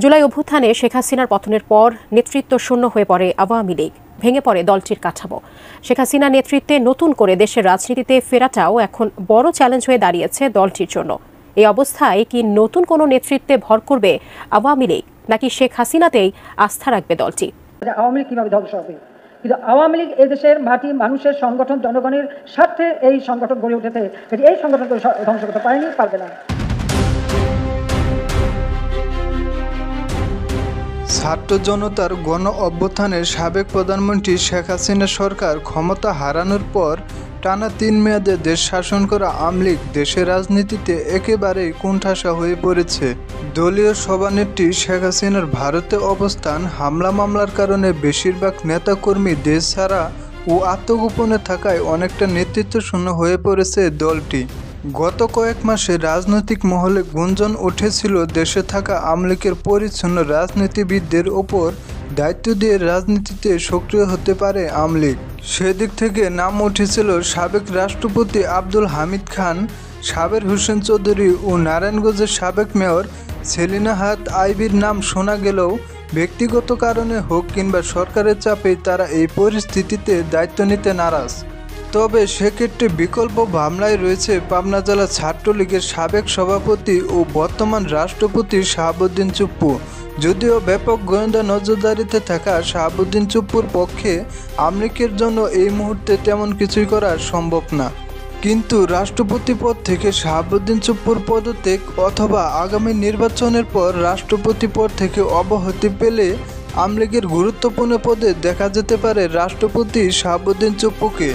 জুলাই অভ্যুত্থানে শেখ হাসিনার পতনের পর নেতৃত্ব শূন্য হয়ে পড়ে আওয়ামী লীগ, ভেঙে পড়ে দলটির কাঠামো। শেখ হাসিনা নেতৃত্বে নতুন করে দেশের রাজনীতিতে ফেরাটাও এখন বড় চ্যালেঞ্জ হয়ে দাঁড়িয়েছে দলটির জন্য। এই অবস্থায় কি নতুন কোনো নেতৃত্বে ভর করবে আওয়ামী লীগ, নাকি শেখ হাসিনাতেই আস্থা রাখবে দলটি? আওয়ামী লীগ কিভাবে ধ্বংস হবে? কিন্তু আওয়ামী লীগ এদেশের মাটি মানুষের সংগঠন, জনগণের স্বার্থে এই সংগঠন গড়ে উঠেছে। এই সংগঠনকে ধ্বংস করতে পারেনি, পারবে না। ছাত্র জনতার গণ অভ্যুত্থানে সাবেক প্রধানমন্ত্রী শেখ হাসিনা সরকার ক্ষমতা হারানোর পর টানা 3 মেয়াদে দেশ শাসন করা আওয়ামী লীগ দেশের রাজনীতিতে একেবারেই কোণঠাসা হয়ে পড়েছে। দলীয় সভানেত্রী শেখ হাসিনার ভারতে অবস্থান, হামলা মামলার কারণে বেশিরভাগ নেতাকর্মী দেশ ছাড়া ও আত্মগোপনে থাকায় অনেকটা নেতৃত্ব শূন্য হয়ে পড়েছে দলটি। গত কয়েক মাসে রাজনৈতিক মহলে গুঞ্জন উঠেছিল দেশে থাকা আওয়ামী লীগের পরিচ্ছন্ন রাজনীতিবিদদের ওপর দায়িত্ব দিয়ে রাজনীতিতে সক্রিয় হতে পারে আওয়ামী লীগ। সেদিক থেকে নাম উঠেছিল সাবেক রাষ্ট্রপতি আব্দুল হামিদ খান, সাবের হোসেন চৌধুরী ও নারায়ণগঞ্জের সাবেক মেয়র সেলিনা হায়াৎ আইভীর নাম শোনা গেলেও ব্যক্তিগত কারণে হোক কিংবা সরকারের চাপে তারা এই পরিস্থিতিতে দায়িত্ব নিতে নারাজ। তবে সেক্ষেত্রে বিকল্প ভাবনায় রয়েছে পাবনা জেলা ছাত্রলীগের সাবেক সভাপতি ও বর্তমান রাষ্ট্রপতি শাহাবুদ্দিন চুপ্পু। যদিও ব্যাপক গোয়েন্দা নজরদারিতে থাকা শাহাবুদ্দিন চুপ্পুর পক্ষে আওয়ামী লীগের জন্য এই মুহূর্তে তেমন কিছুই করা সম্ভব না। কিন্তু রাষ্ট্রপতি পদ থেকে শাহাবুদ্দিন চুপ্পুর পদত্যাগ অথবা আগামী নির্বাচনের পর রাষ্ট্রপতি পদ থেকে অব্যাহতি পেলে আওয়ামী লীগের গুরুত্বপূর্ণ পদে দেখা যেতে পারে রাষ্ট্রপতি শাহাবুদ্দিন চুপ্পুকে।